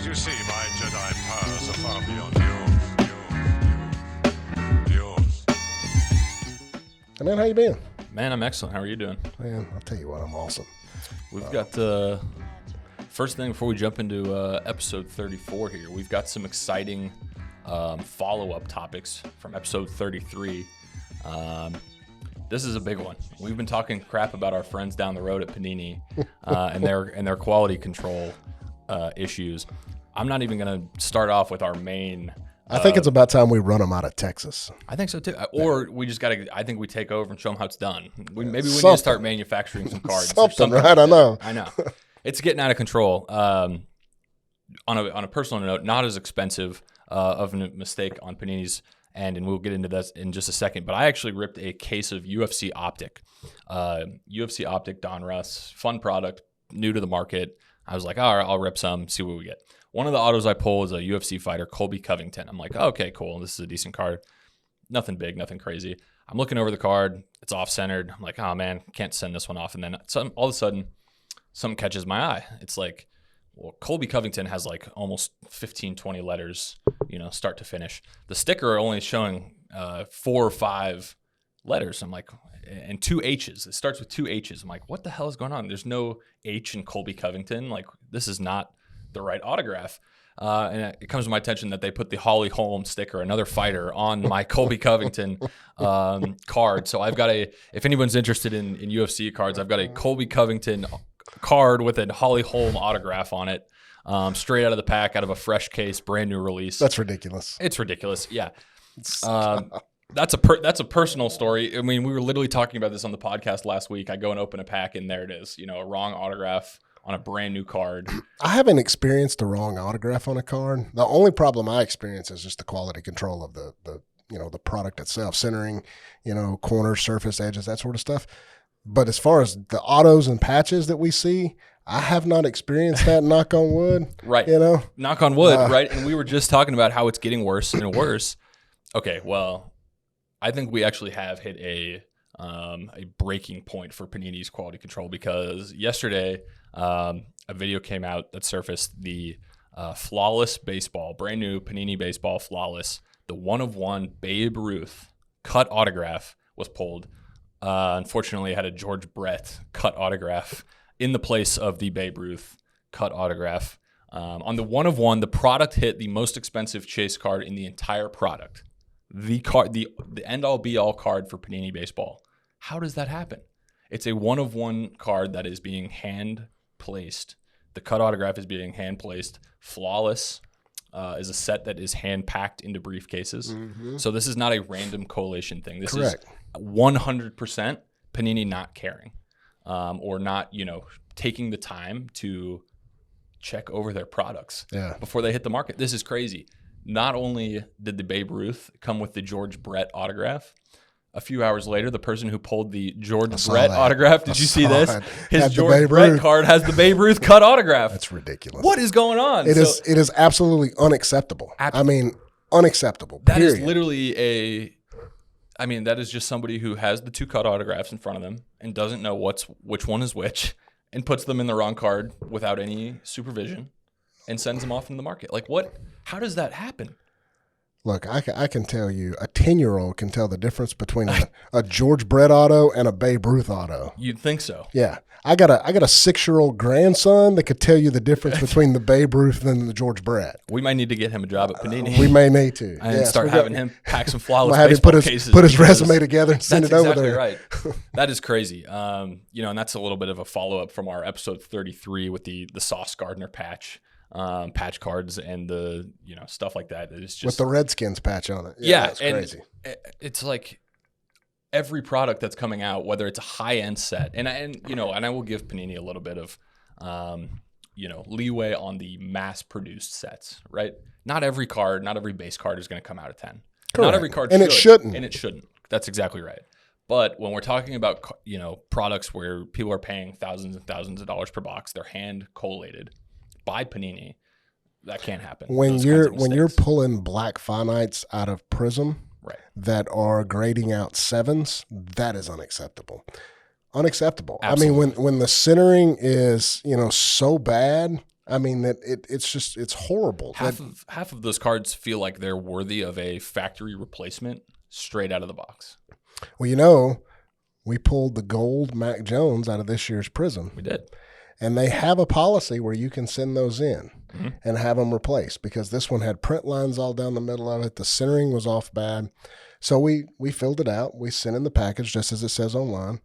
As you see, my Jedi powers are far beyond yours. Hey man, how you been? Man, I'm excellent. How are you doing? Man, I'll tell you what, I'm awesome. We've got first thing before we jump into episode 34 here. We've got some exciting follow-up topics from episode 33. This is a big one. We've been talking crap about our friends down the road at Panini and their quality control issues. I'm not even going to start off with our main. I think it's about time we run them out of Texas. I think so too. Or we just got to. I think we take over and show them how it's done. Maybe we need to start manufacturing some cards. Something, right? I know. It's getting out of control. On a personal note, not as expensive of a mistake on Panini's end, and we'll get into this in just a second. But I actually ripped a case of UFC Optic. UFC Optic Don Russ, fun product, new to the market. I was like, all right, I'll rip some, see what we get. One of the autos I pull is a UFC fighter, Colby Covington. I'm like, oh, okay, cool. This is a decent card. Nothing big, nothing crazy. I'm looking over the card. It's off-centered. I'm like, oh, man, can't send this one off. And then all of a sudden, something catches my eye. It's like, well, Colby Covington has like almost 15, 20 letters, start to finish. The sticker only showing 4 or 5 letters. I'm like, and 2 H's. It starts with 2 H's. I'm like, what the hell is going on? There's no H in Colby Covington. Like, this is not the right autograph. And it comes to my attention that they put the Holly Holm sticker, another fighter, on my Colby Covington card. So I've got if anyone's interested in UFC cards, I've got a Colby Covington card with a Holly Holm autograph on it, straight out of the pack, out of a fresh case, brand new release. That's ridiculous. It's ridiculous. Yeah. That's a personal story. I mean, we were literally talking about this on the podcast last week. I go and open a pack, and there it is. A wrong autograph on a brand new card. I haven't experienced the wrong autograph on a card. The only problem I experience is just the quality control of the product itself, centering, corner, surface, edges, that sort of stuff. But as far as the autos and patches that we see, I have not experienced that. Knock on wood. Right. Knock on wood. Right. And we were just talking about how it's getting worse and worse. Okay. Well, I think we actually have hit a breaking point for Panini's quality control, because yesterday a video came out that surfaced the Flawless Baseball, brand new Panini Baseball Flawless, the 1/1 Babe Ruth cut autograph was pulled. Unfortunately, it had a George Brett cut autograph in the place of the Babe Ruth cut autograph. On the 1/1, the product hit the most expensive chase card in the entire product. The end-all be-all card for Panini Baseball. How does that happen? It's a 1/1 card that is being hand-placed. The cut autograph is being hand-placed. Flawless is a set that is hand-packed into briefcases. Mm-hmm. So this is not a random collation thing. This Correct. is 100% Panini not caring or not, taking the time to check over their products before they hit the market. This is crazy. Not only did the Babe Ruth come with the George Brett autograph, a few hours later, the person who pulled the George Brett autograph, did you see this? His George Brett card has the Babe Ruth cut autograph. That's ridiculous. What is going on? It is absolutely unacceptable. I mean, unacceptable. That is literally that is just somebody who has the 2 cut autographs in front of them and doesn't know which one is which, and puts them in the wrong card without any supervision and sends them off into the market. Like, what? How does that happen? Look, I can tell you, a 10-year-old can tell the difference between a George Brett auto and a Babe Ruth auto. You'd think so. Yeah. I got a 6-year-old grandson that could tell you the difference between the Babe Ruth and the George Brett. We might need to get him a job at Panini. We may need to. And start having him pack some Flawless have baseball him cases. Put his resume together and send it over there. That's exactly right. That is crazy. And that's a little bit of a follow-up from our episode 33 with the Sauce Gardner patch cards and the stuff like that. It's just with the Redskins patch on it. Yeah, that's crazy. It's like every product that's coming out, whether it's a high-end set, and I will give Panini a little bit of leeway on the mass-produced sets, right? Not every base card is going to come out of 10. Correct. Not every card and should. And it shouldn't. That's exactly right. But when we're talking about products where people are paying thousands and thousands of dollars per box, they're hand collated by Panini, that can't happen. When you're pulling black finites out of Prism, right, that are grading out 7s, that is unacceptable. Absolutely. I mean, when the centering is so bad, I mean, it's horrible. Half of those cards feel like they're worthy of a factory replacement straight out of the box. Well, we pulled the gold Mac Jones out of this year's Prism. We did. And they have a policy where you can send those in and have them replaced, because this one had print lines all down the middle of it. The centering was off bad. So we filled it out. We sent in the package just as it says online.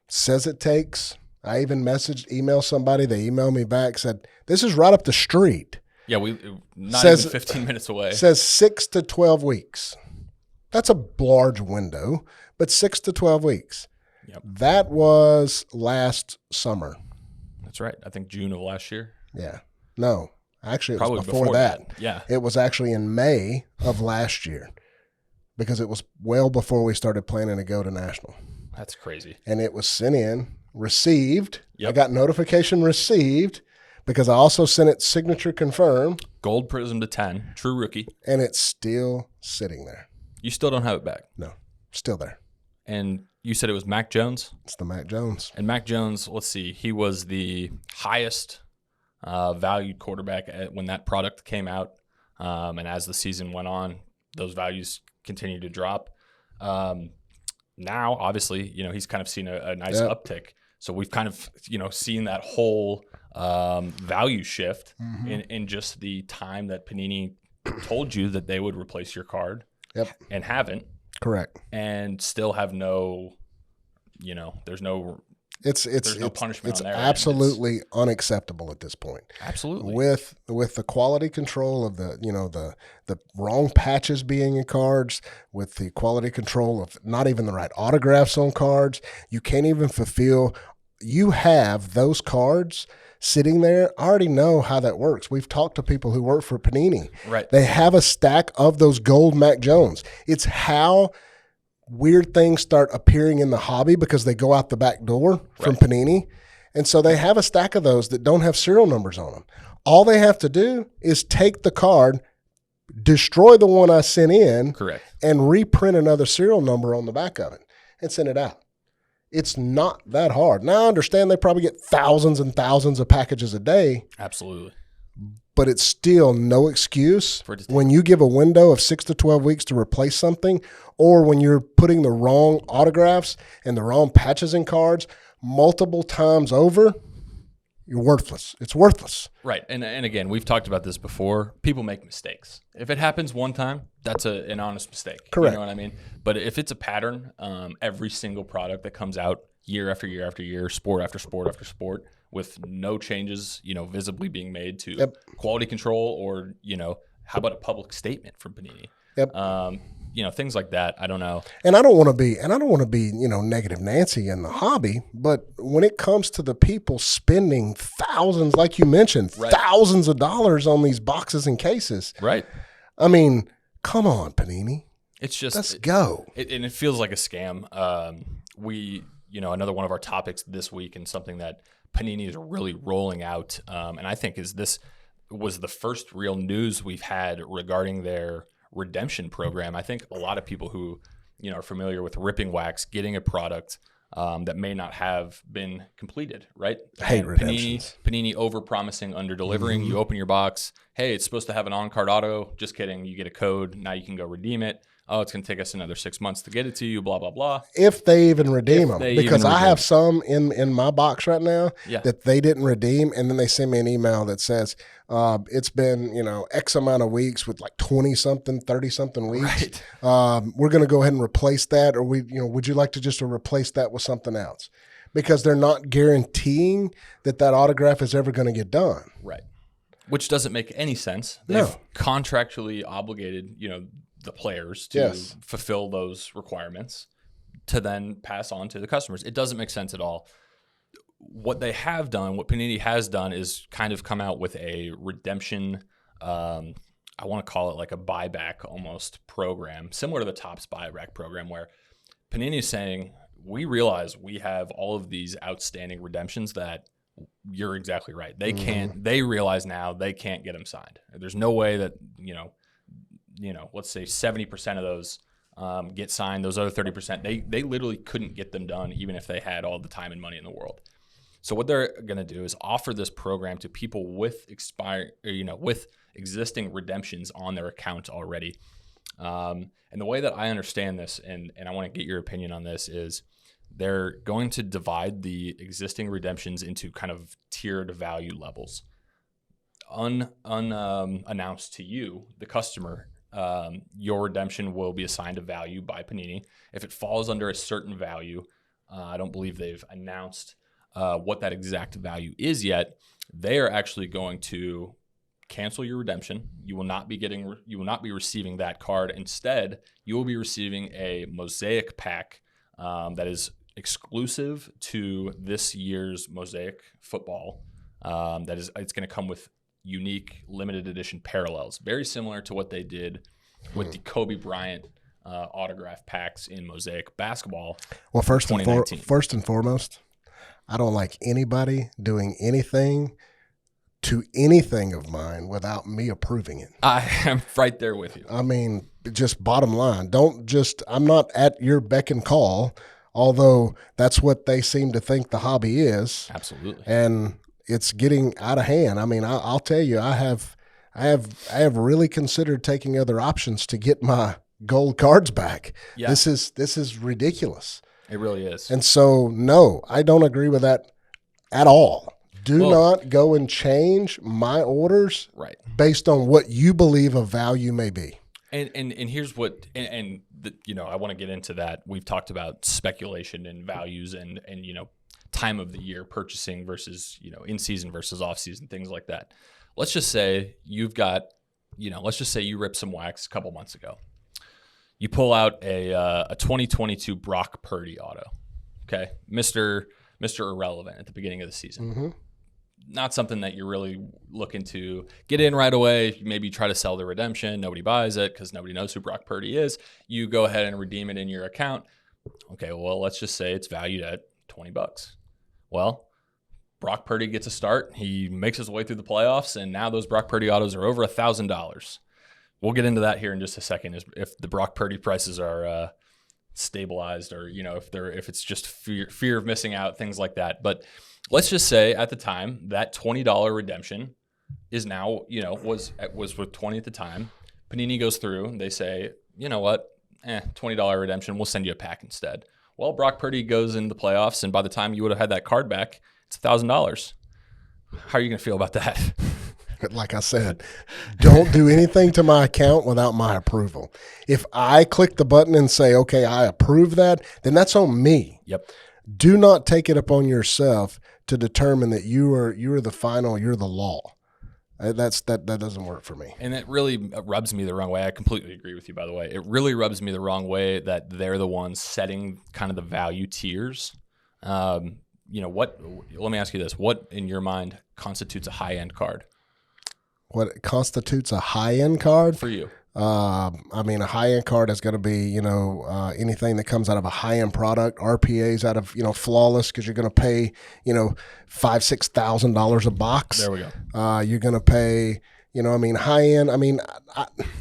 Says it takes, I even emailed somebody. They emailed me back, said, this is right up the street. Yeah, not even 15 minutes away. Says 6 to 12 weeks. That's a large window, but 6 to 12 weeks. Yep. That was last summer. That's right. I think June of last year. Yeah. No, actually, it Probably was before that. Yeah. It was actually in May of last year, because it was well before we started planning to go to National. That's crazy. And it was sent in, received. Yep. I got notification received, because I also sent it signature confirmed. Gold Prism to 10, true rookie. And it's still sitting there. You still don't have it back. No, still there. And you said it was Mac Jones? It's the Mac Jones. And Mac Jones, let's see, he was the highest valued quarterback when that product came out. And as the season went on, those values continued to drop. Now, obviously, he's kind of seen a nice uptick. So we've kind of, seen that whole value shift in just the time that Panini told you that they would replace your card. Yep. And haven't. Correct. And still have no, there's no punishment it's on their absolutely unacceptable at this point. Absolutely. With the quality control of the wrong patches being in cards, with the quality control of not even the right autographs on cards, you can't even fulfill. You have those cards sitting there. I already know how that works. We've talked to people who work for Panini. Right. They have a stack of those gold Mac Jones. It's how weird things start appearing in the hobby, because they go out the back door from Panini. And so they have a stack of those that don't have serial numbers on them. All they have to do is take the card, destroy the one I sent in, correct, and reprint another serial number on the back of it and send it out. It's not that hard. Now, I understand they probably get thousands and thousands of packages a day. Absolutely. But it's still no excuse when you give a window of 6 to 12 weeks to replace something, or when you're putting the wrong autographs and the wrong patches in cards multiple times over. You're worthless. It's worthless. Right. And again, we've talked about this before. People make mistakes. If it happens one time, that's an honest mistake. Correct. You know what I mean? But if it's a pattern, every single product that comes out year after year after year, sport after sport after sport, with no changes, visibly being made to quality control, or, how about a public statement from Panini? Yep. Things like that. I don't know. And I don't want to be, negative Nancy in the hobby, but when it comes to the people spending thousands, like you mentioned, thousands of dollars on these boxes and cases. Right. I mean, come on, Panini. It's just, let's go. And it feels like a scam. Another one of our topics this week, and something that Panini is really rolling out, and I think this was the first real news we've had regarding their redemption program. I think a lot of people who are familiar with ripping wax, getting a product that may not have been completed, right? I hate redemptions. Panini over-promising, under-delivering. You open your box, hey, it's supposed to have an on-card auto. Just kidding. You get a code. Now you can go redeem it. Oh, it's going to take us another 6 months to get it to you, blah, blah, blah. If they even redeem them. Because I have some in my box right now that they didn't redeem, and then they send me an email that says, it's been, X amount of weeks with like 20-something, 30-something weeks. Right. We're going to go ahead and replace that, or would you like to just replace that with something else? Because they're not guaranteeing that autograph is ever going to get done. Right. Which doesn't make any sense. They've contractually obligated, the players to fulfill those requirements to then pass on to the customers. It doesn't make sense at all. What they have done, what Panini has done, is kind of come out with a redemption, I want to call it like a buyback almost program, similar to the Topps buyback program, where Panini is saying, we realize we have all of these outstanding redemptions that you're exactly right. They can't, they realize now they can't get them signed. There's no way that, let's say 70% of those get signed. Those other 30%, they literally couldn't get them done, even if they had all the time and money in the world. So what they're going to do is offer this program to people with with existing redemptions on their account already. And the way that I understand this, and I want to get your opinion on this, is they're going to divide the existing redemptions into kind of tiered value levels. Unannounced to you, the customer, your redemption will be assigned a value by Panini. If it falls under a certain value, I don't believe they've announced what that exact value is yet. They are actually going to cancel your redemption. You will not be receiving that card. Instead, you will be receiving a Mosaic pack that is exclusive to this year's Mosaic football. It's going to come with unique limited edition parallels, very similar to what they did with the Kobe Bryant autograph packs in Mosaic basketball. Well, first and foremost, I don't like anybody doing anything to anything of mine without me approving it. I am right there with you. I mean, just bottom line, I'm not at your beck and call, although that's what they seem to think the hobby is. Absolutely. And it's getting out of hand. I mean, I'll tell you, I have really considered taking other options to get my gold cards back. Yeah. This is ridiculous. It really is. And so, no, I don't agree with that at all. Do not go and change my orders based on what you believe a value may be. And here's what, I want to get into that. We've talked about speculation and values and time of the year purchasing versus, in season versus off season, things like that. Let's just say you ripped some wax a couple months ago. You pull out a 2022 Brock Purdy auto. Okay. Mr. Irrelevant at the beginning of the season. Mm-hmm. Not something that you're really looking to get in right away. Maybe try to sell the redemption. Nobody buys it because nobody knows who Brock Purdy is. You go ahead and redeem it in your account. Okay, well, let's just say it's valued at $20. Well, Brock Purdy gets a start. He makes his way through the playoffs, and now those Brock Purdy autos are over $1,000. We'll get into that here in just a second. If the Brock Purdy prices are stabilized, or if it's just fear of missing out, things like that. But let's just say at the time that $20 redemption is now, was with 20 at the time. Panini goes through and they say, you know what, $20 redemption, we'll send you a pack instead. Well, Brock Purdy goes in the playoffs, and by the time you would have had that card back, it's $1,000. How are you going to feel about that? Like I said, don't do anything to my account without my approval. If I click the button and say, okay, I approve that, then that's on me. Yep. Do not take it upon yourself to determine that you're the final, you're the law. That doesn't work for me. And it really rubs me the wrong way. I completely agree with you, by the way. It really rubs me the wrong way that they're the ones setting kind of the value tiers. Let me ask you this. What, in your mind, constitutes a high-end card? What constitutes a high-end card? For you. A high-end card is going to be, anything that comes out of a high-end product, RPAs out of, Flawless, because you're going to pay, $5,000-$6,000 a box. There we go. You're going to pay, high-end.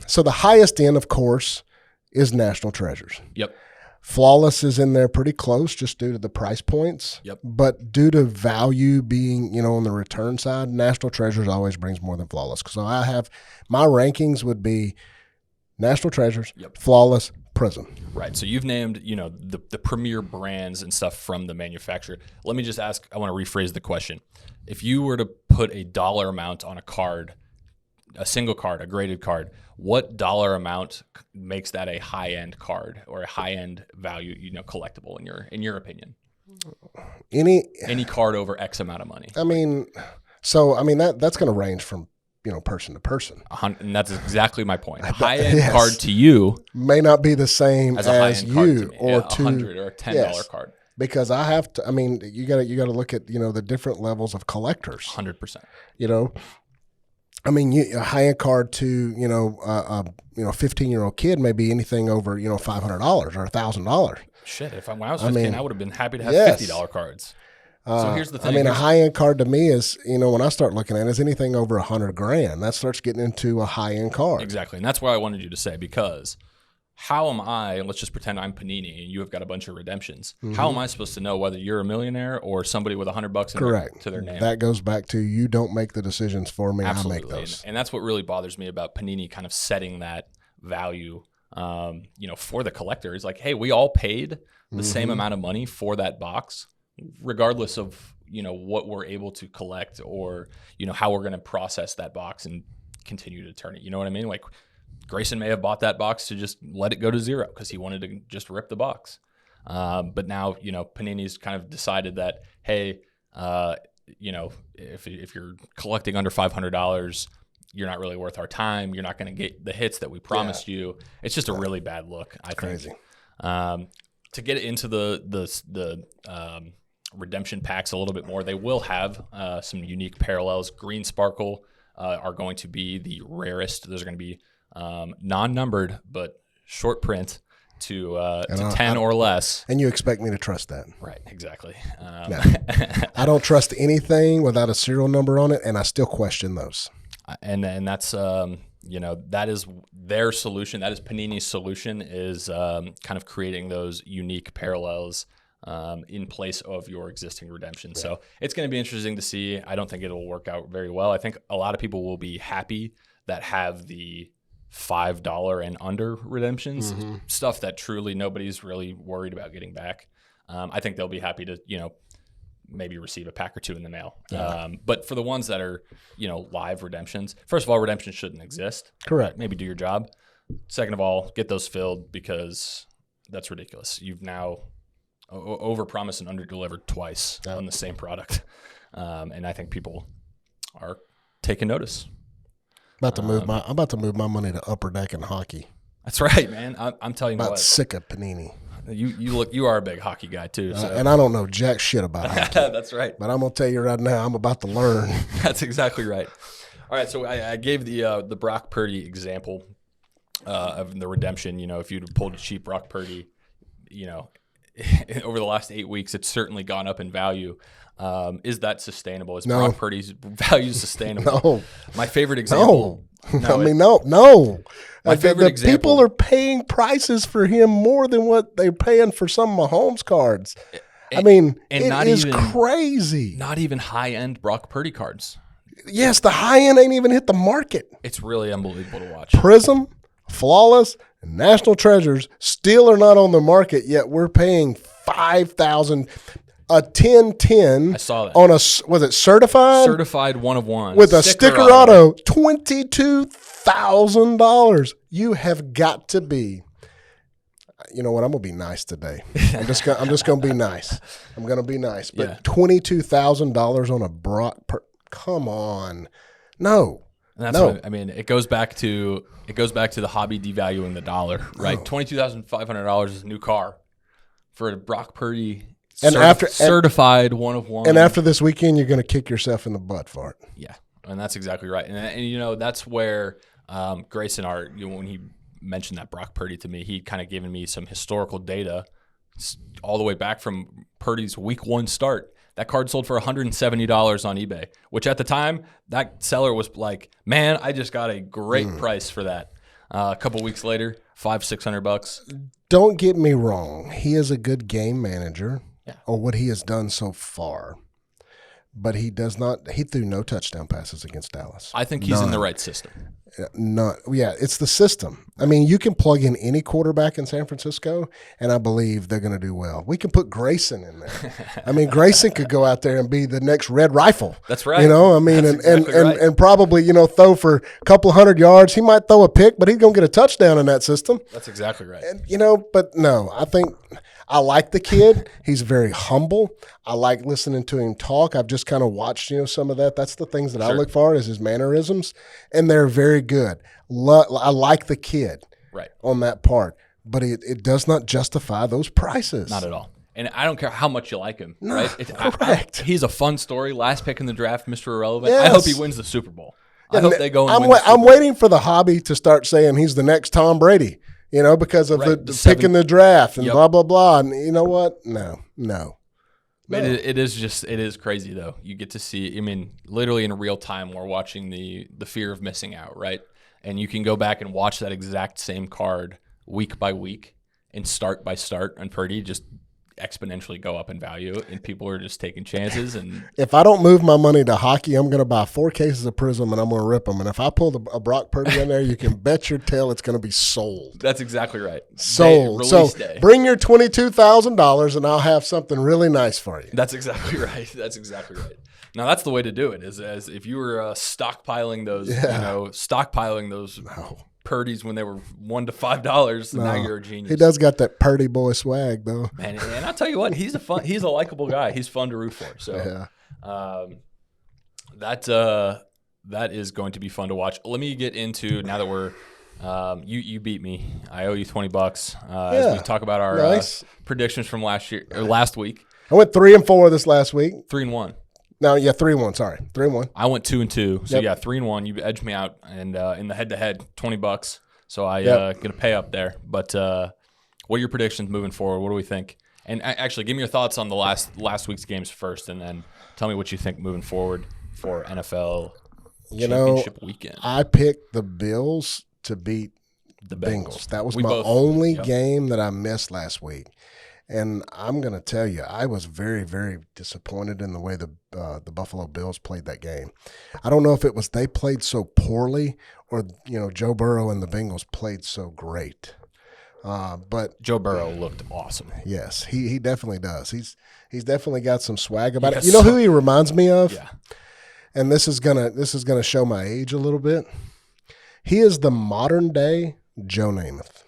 So the highest end, of course, is National Treasures. Yep. Flawless is in there pretty close just due to the price points. Yep. But due to value being, on the return side, National Treasures always brings more than Flawless. So I have my rankings would be National Treasures, yep. Flawless, Prism. Right. So you've named, the premier brands and stuff from the manufacturer. Let me just ask, I want to rephrase the question. If you were to put a dollar amount on a card, a single card, a graded card, what dollar amount makes that a high-end card or a high-end value, collectible in your opinion? Any card over X amount of money. That's going to range from, person to person. And that's exactly my point. A high-end card to you may not be the same as you or to $100 or a $10 card. Because I have to. You got to look at the different levels of collectors. 100%. A high-end card to, a 15-year-old kid may be anything over, $500 or $1,000. Shit, when I was 15, I would have been happy to have $50 cards. So here's the thing. A high-end card to me is, when I start looking at it, is anything over $100,000. That starts getting into a high-end card. Exactly, and that's what I wanted you to say, because how am I, let's just pretend I'm Panini and you have got a bunch of redemptions. Mm-hmm. How am I supposed to know whether you're a millionaire or somebody with $100 to their name? That goes back to you don't make the decisions for me. Absolutely. I make those. And that's what really bothers me about Panini kind of setting that value, for the collector. Is like, hey, we all paid the same amount of money for that box, regardless of, what we're able to collect or, how we're going to process that box and continue to turn it. You know what I mean? Like, Grayson may have bought that box to just let it go to zero because he wanted to just rip the box. But now, Panini's kind of decided that, hey, if you're collecting under $500, you're not really worth our time. You're not going to get the hits that we promised you. It's just a really bad look, I think. Crazy. To get into the redemption packs a little bit more, they will have some unique parallels. Green Sparkle are going to be the rarest. Those are going to be non-numbered, but short print to 10 or less. And you expect me to trust that? Right, exactly. No. I don't trust anything without a serial number on it, and I still question those. And that's that is their solution. That is Panini's solution, is kind of creating those unique parallels in place of your existing redemption. Yeah. So it's going to be interesting to see. I don't think it'll work out very well. I think a lot of people will be happy that have the $5 and under redemptions, stuff that truly nobody's really worried about getting back. I think they'll be happy to, maybe receive a pack or two in the mail. Yeah. But for the ones that are, live redemptions, first of all, redemptions shouldn't exist. Correct. Maybe do your job. Second of all, get those filled, because that's ridiculous. You've now overpromised and underdelivered twice on the same product. And I think people are taking notice. I'm about to move my money to Upper Deck and hockey. That's right, man. I'm telling you what. Sick of Panini. You are a big hockey guy too, so. And I don't know jack shit about hockey. That's right. But I'm gonna tell you right now, I'm about to learn. That's exactly right. All right, so I gave the Brock Purdy example of the redemption. If you'd pulled a cheap Brock Purdy, over the last 8 weeks, it's certainly gone up in value. Is that sustainable? Is Brock Purdy's value sustainable? No. My favorite example. No. My favorite example. People are paying prices for him more than what they're paying for some Mahomes cards. It is crazy. Not even high-end Brock Purdy cards. Yes, the high-end ain't even hit the market. It's really unbelievable to watch. Prism, Flawless, and National Treasures still are not on the market, yet we're paying $5,000. A 10-10. I saw that. On was it certified? Certified 1 of 1. With a sticker auto, $22,000. You have got to be. You know what? I'm gonna be nice today. I'm just gonna be nice. I'm gonna be nice. But $22,000 on a Brock. Come on, no. And that's what it goes back to the hobby devaluing the dollar, right? $22,500 is a new car for a Brock Purdy. Certified 1 of 1. And after this weekend, you're going to kick yourself in the butt for it. Yeah, and that's exactly right. And that's where Grayson, when he mentioned that Brock Purdy to me, he kind of given me some historical data all the way back from Purdy's week 1 start. That card sold for $170 on eBay, which at the time, that seller was like, man, I just got a great price for that. A couple weeks later, $500-$600. Don't get me wrong. He is a good game manager. Yeah. Or what he has done so far. But he threw no touchdown passes against Dallas. I think he's in the right system. It's the system. I mean, you can plug in any quarterback in San Francisco, and I believe they're going to do well. We can put Grayson in there. I mean, Grayson could go out there and be the next Red Rifle. That's right. And probably, throw for a couple hundred yards. He might throw a pick, but he's going to get a touchdown in that system. That's exactly right. And, but no, I think – I like the kid. He's very humble. I like listening to him talk. I've just kind of watched, some of that. That's the things that I look for is his mannerisms, and they're very good. I like the kid on that part, but it does not justify those prices. Not at all. And I don't care how much you like him, right? Correct. He's a fun story. Last pick in the draft, Mr. Irrelevant. Yes. I hope he wins the Super Bowl. I hope they go and win the Super Bowl. I'm waiting for the hobby to start saying he's the next Tom Brady. Because of the pick in the draft and blah, blah, blah. And you know what? No. It is crazy, though. You get to see, literally in real time, we're watching the fear of missing out, right? And you can go back and watch that exact same card week by week and start by start on Purdy just exponentially go up in value, and people are just taking chances. And if I don't move my money to hockey, I'm going to buy 4 cases of Prism and I'm going to rip them. And if I pull a Brock Purdy in there, you can bet your tail it's going to be sold. That's exactly right. Sold. So bring your $22,000 and I'll have something really nice for you. That's exactly right. That's exactly right. Now that's the way to do it. Is as if you were stockpiling those, Purdy's when they were $1 to $5, and now you're a genius. He does got that Purdy boy swag though. Man, and I'll tell you what, he's a likable guy. He's fun to root for. So that is going to be fun to watch. Let me get into, now that we're you beat me. I owe you $20 as we talk about our predictions from last week. I went 3-4 this last week. 3-1. No, 3-1. Sorry, 3-1. I went 2-2. So 3-1. You edged me out, and in the head-to-head, $20. So I get a pay up there. But what are your predictions moving forward? What do we think? And actually, give me your thoughts on the last week's games first, and then tell me what you think moving forward for NFL Championship weekend. I picked the Bills to beat the Bengals. That was my only game that I missed last week. And I'm going to tell you, I was very, very disappointed in the way the Buffalo Bills played that game. I don't know if it was they played so poorly or, Joe Burrow and the Bengals played so great. But Joe Burrow looked awesome. Yes, he definitely does. He's definitely got some swag about it. You know who he reminds me of? Yeah. And this is gonna show my age a little bit. He is the modern day Joe Namath.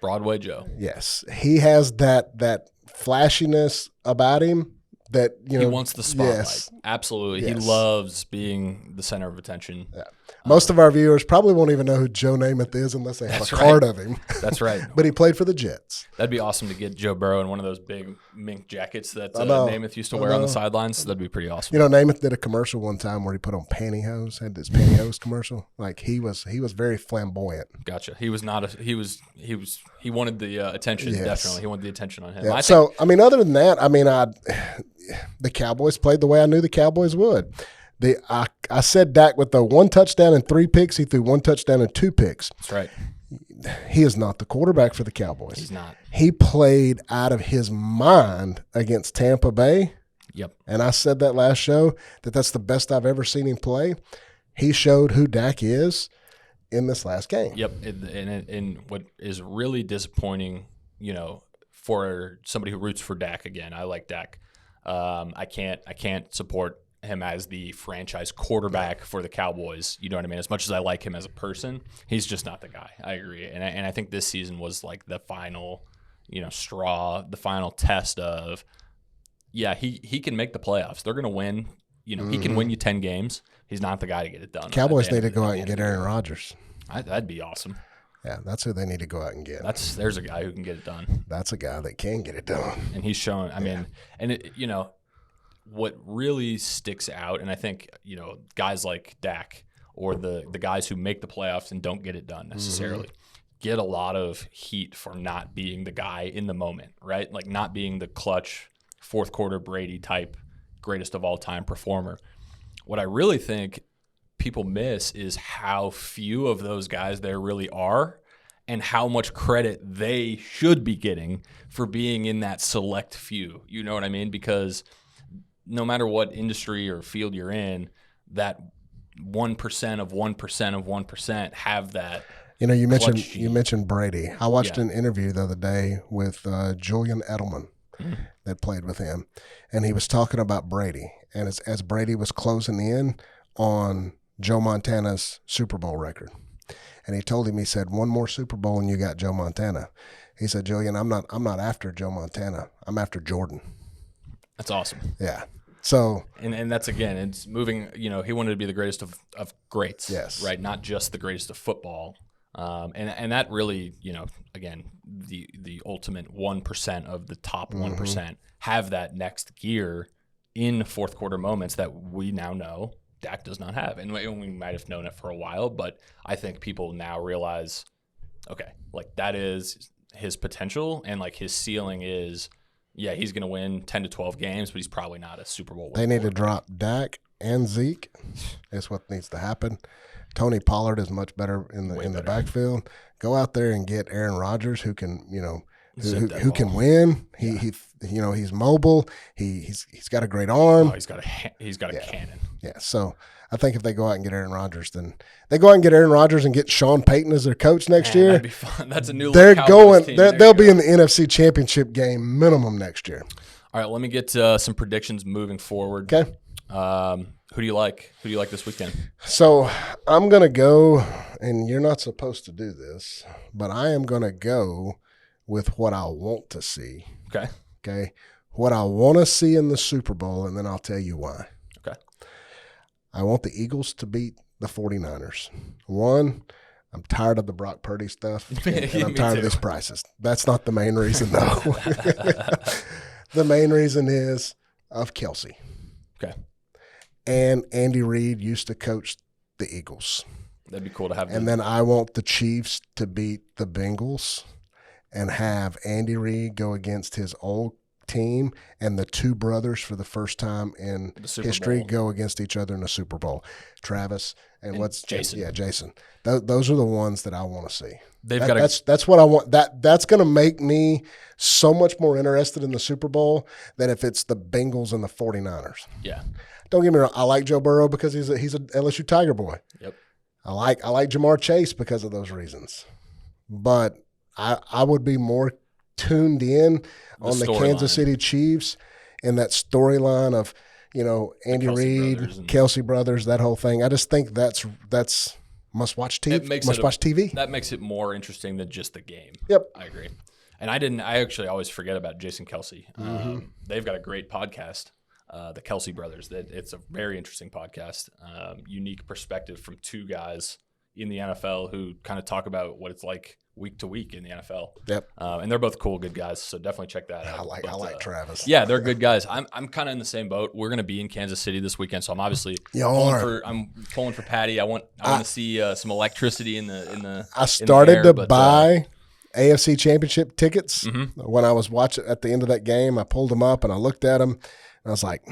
Broadway Joe. Yes. He has that flashiness about him that, he wants the spotlight. Yes. Absolutely. Yes. He loves being the center of attention. Yeah. Most of our viewers probably won't even know who Joe Namath is unless they have a card of him. That's right. But he played for the Jets. That'd be awesome to get Joe Burrow in one of those big mink jackets that Namath used to wear on the sidelines. That'd be pretty awesome. Namath did a commercial one time where he put on pantyhose, had this pantyhose commercial. Like he was very flamboyant. Gotcha. He was not he wanted the attention. Yes. Definitely. He wanted the attention on him. Yeah. Other than that, the Cowboys played the way I knew the Cowboys would. I said Dak with the 1 touchdown and 3 picks. He threw 1 touchdown and 2 picks. That's right. He is not the quarterback for the Cowboys. He's not. He played out of his mind against Tampa Bay. Yep. And I said that last show that's the best I've ever seen him play. He showed who Dak is in this last game. Yep. And what is really disappointing, for somebody who roots for Dak again, I like Dak. I can't support him as the franchise quarterback for the Cowboys. You know what I mean? As much as I like him as a person, he's just not the guy. I agree. And I think this season was like the final, straw, the final test of, he can make the playoffs. They're going to win. He can win you 10 games. He's not the guy to get it done. Cowboys need to go out and get Aaron Rodgers. That'd be awesome. Yeah, that's who they need to go out and get. There's a guy who can get it done. That's a guy that can get it done. And he's shown, what really sticks out, and I think, guys like Dak or the guys who make the playoffs and don't get it done necessarily get a lot of heat for not being the guy in the moment, right? Like not being the clutch, fourth quarter Brady type, greatest of all time performer. What I really think people miss is how few of those guys there really are and how much credit they should be getting for being in that select few. You know what I mean? Because no matter what industry or field you're in, that 1% of 1% of 1% have that. You mentioned Brady. I watched an interview the other day with Julian Edelman that played with him, and he was talking about Brady. And as Brady was closing in on Joe Montana's Super Bowl record, and he told him, he said, 1 more Super Bowl and you got Joe Montana. He said, Julian, I'm not after Joe Montana. I'm after Jordan. That's awesome. Yeah. So and that's, again, it's moving, he wanted to be the greatest of greats. Yes. Right? Not just the greatest of football. And that really, again, the ultimate 1% of the top 1% have that next gear in fourth quarter moments that we now know Dak does not have. And we might have known it for a while, but I think people now realize, okay, like that is his potential, and like his ceiling is, he's going to win 10 to 12 games, but he's probably not a Super Bowl winner. They need to drop Dak and Zeke is what needs to happen. Tony Pollard is much better in the backfield. Go out there and get Aaron Rodgers, who can who can win. He's mobile. He's got a great arm. Oh, he's got a cannon. Yeah. So I think if they go out and get Aaron Rodgers, then they go out and get Aaron Rodgers and get Sean Payton as their coach next year. That'd be fun. That's a new. They'll be in the NFC Championship game minimum next year. All right, let me get some predictions moving forward. Okay. Who do you like? Who do you like this weekend? So I'm gonna go, and you're not supposed to do this, but I am gonna go with what I want to see. Okay. Okay. What I want to see in the Super Bowl, and then I'll tell you why. Okay. I want the Eagles to beat the 49ers. One, I'm tired of the Brock Purdy stuff, and I'm tired of these prices. That's not the main reason, though. The main reason is of Kelsey. Okay. And Andy Reid used to coach the Eagles. That'd be cool to have. And then I want the Chiefs to beat the Bengals and have Andy Reid go against his old team and the two brothers for the first time in history go against each other in the Super Bowl. Travis and what's Jason? Yeah, Jason. Those are the ones that I want to see. That's what I want. That's going to make me so much more interested in the Super Bowl than if it's the Bengals and the 49ers. Yeah. Don't get me wrong. I like Joe Burrow because he's a LSU Tiger boy. Yep. I like Jamar Chase because of those reasons. But I would be more tuned in on the Kansas City Chiefs and that storyline of, Andy Reid, Kelsey brothers, that whole thing. I just think that's must-watch TV. Must-watch TV. That makes it more interesting than just the game. Yep. I agree. And I actually always forget about Jason Kelsey. They've got a great podcast, the Kelsey brothers. It's a very interesting podcast, unique perspective from two guys in the NFL who kind of talk about what it's like week to week in the NFL. Yep. And they're both cool, good guys. So definitely check that out. I like Travis. Yeah, they're good guys. I'm kind of in the same boat. We're going to be in Kansas City this weekend, so I'm obviously pulling for Patty. I want to see some electricity in the. I started to buy AFC Championship tickets when I was watching at the end of that game. I pulled them up and I looked at them and I was like,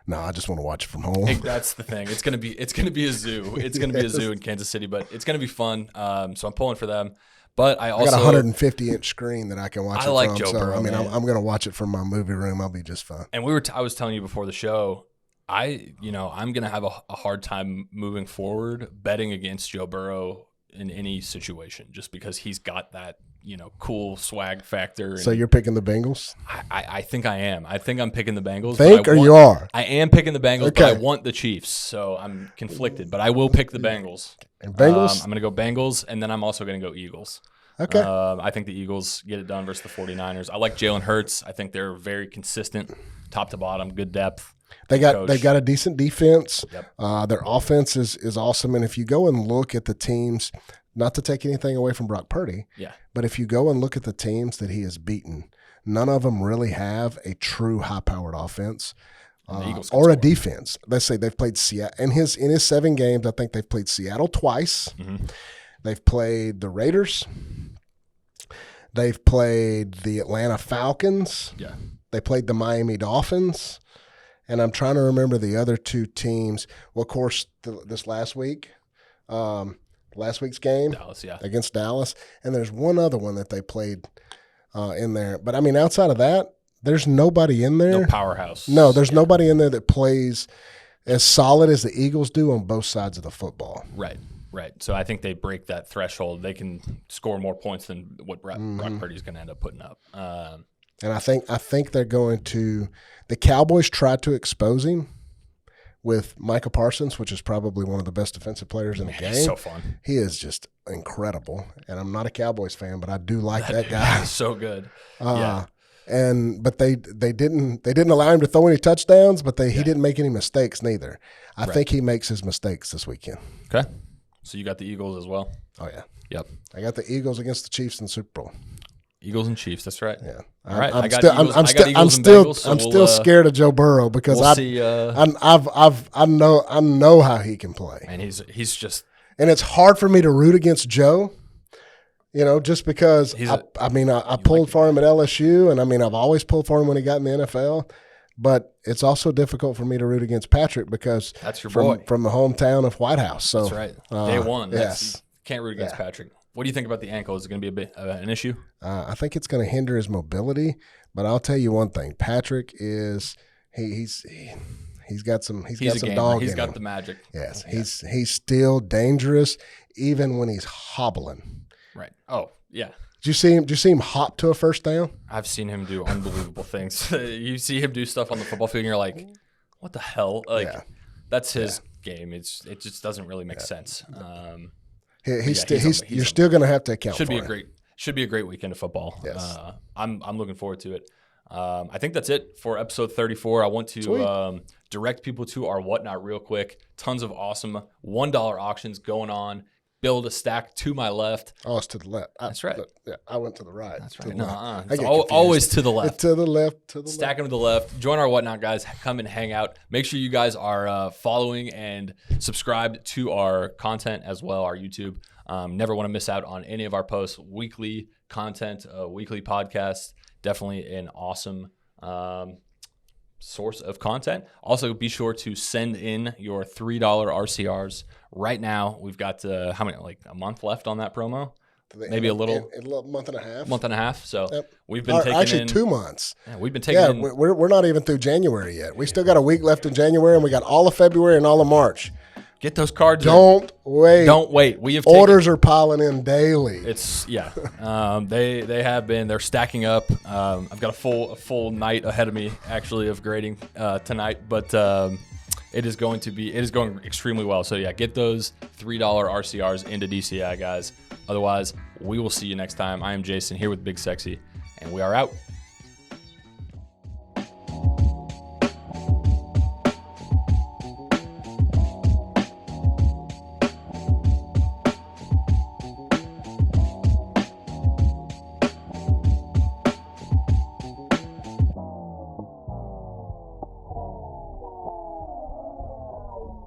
no, I just want to watch it from home. That's the thing. It's gonna be a zoo. It's gonna be a zoo in Kansas City, but it's gonna be fun. So I'm pulling for them. But I got a 150-inch screen that I can watch it from. I like Joe Burrow. I mean, I'm gonna watch it from my movie room. I'll be just fine. And I was telling you before the show, I'm gonna have a hard time moving forward betting against Joe Burrow in any situation, just because he's got that cool swag factor. So you're picking the Bengals? I think I am. I think I'm picking the Bengals. You are? I am picking the Bengals, okay. But I want the Chiefs, so I'm conflicted. But I will pick the Bengals. And Bengals? I'm going to go Bengals, and then I'm also going to go Eagles. Okay. I think the Eagles get it done versus the 49ers. I like Jalen Hurts. I think they're very consistent, top to bottom, good depth. They've got a decent defense. Yep. Their offense is awesome. And if you go and look at the teams, not to take anything away from Brock Purdy, but if you go and look at the teams that he has beaten, none of them really have a true high-powered offense or a defense. Let's say they've played Seattle in his 7 games. I think they've played Seattle twice. Mm-hmm. They've played the Raiders. They've played the Atlanta Falcons. Yeah. They played the Miami Dolphins. And I'm trying to remember the other 2 teams. Well, of course, this last week's game against Dallas. And there's one other one that they played in there. But, I mean, outside of that, there's nobody in there. No powerhouse. No, there's nobody in there that plays as solid as the Eagles do on both sides of the football. Right. So I think they break that threshold. They can score more points than what Brock Purdy's going to end up putting up. And I think they're going to – the Cowboys tried to expose him with Micah Parsons, which is probably one of the best defensive players in the game. He's so fun. He is just incredible. And I'm not a Cowboys fan, but I do like that guy. He's so good. But they didn't allow him to throw any touchdowns, but he didn't make any mistakes neither. I think he makes his mistakes this weekend. Okay. So you got the Eagles as well? Oh, yeah. Yep. I got the Eagles against the Chiefs in the Super Bowl. Eagles and Chiefs, that's right. Yeah. All right. I'm still scared of Joe Burrow because I know how he can play. And he's just – and it's hard for me to root against Joe, just because I pulled for him at LSU, and I mean I've always pulled for him when he got in the NFL. But it's also difficult for me to root against Patrick because that's your from boy. From the hometown of White House. So that's right. Day one. Yes. Can't root against Patrick. What do you think about the ankle? Is it going to be an issue? I think it's going to hinder his mobility. But I'll tell you one thing: Patrick is he's got some dog in him. He's got the magic. Yes, he's still dangerous even when he's hobbling. Right. Oh yeah. Did you see him hop to a first down? I've seen him do unbelievable things. You see him do stuff on the football field, and you're like, "What the hell?" Like that's his game. It just doesn't really make sense. You're still going to have to account for it. Should be a great weekend of football. Yes. I'm looking forward to it. I think that's it for episode 34. I want to direct people to our Whatnot real quick. Tons of awesome $1 auctions going on. Build a stack to my left. Oh, it's to the left. That's right. I went to the right. That's right. It's always to the left. To the left. Stack them to the left. Join our Whatnot, guys. Come and hang out. Make sure you guys are following and subscribed to our content as well, our YouTube. Never want to miss out on any of our posts. Weekly content, weekly podcasts. Definitely an awesome source of content. Also, be sure to send in your $3 RCRs right now. We've got how many? Like a month left on that promo. Maybe a little month and a half. Month and a half. So we've been taking actually 2 months. Yeah, we've been taking. Yeah, we're not even through January yet. We still got a week left in January, and we got all of February and all of March. Get those cards. Don't wait. Don't wait. We have orders are piling in daily. It's they have been. They're stacking up. I've got a full night ahead of me actually of grading tonight, but it is going extremely well. So yeah, get those $3 RCRs into DCI, guys. Otherwise, we will see you next time. I am Jason here with Big Sexy, and we are out.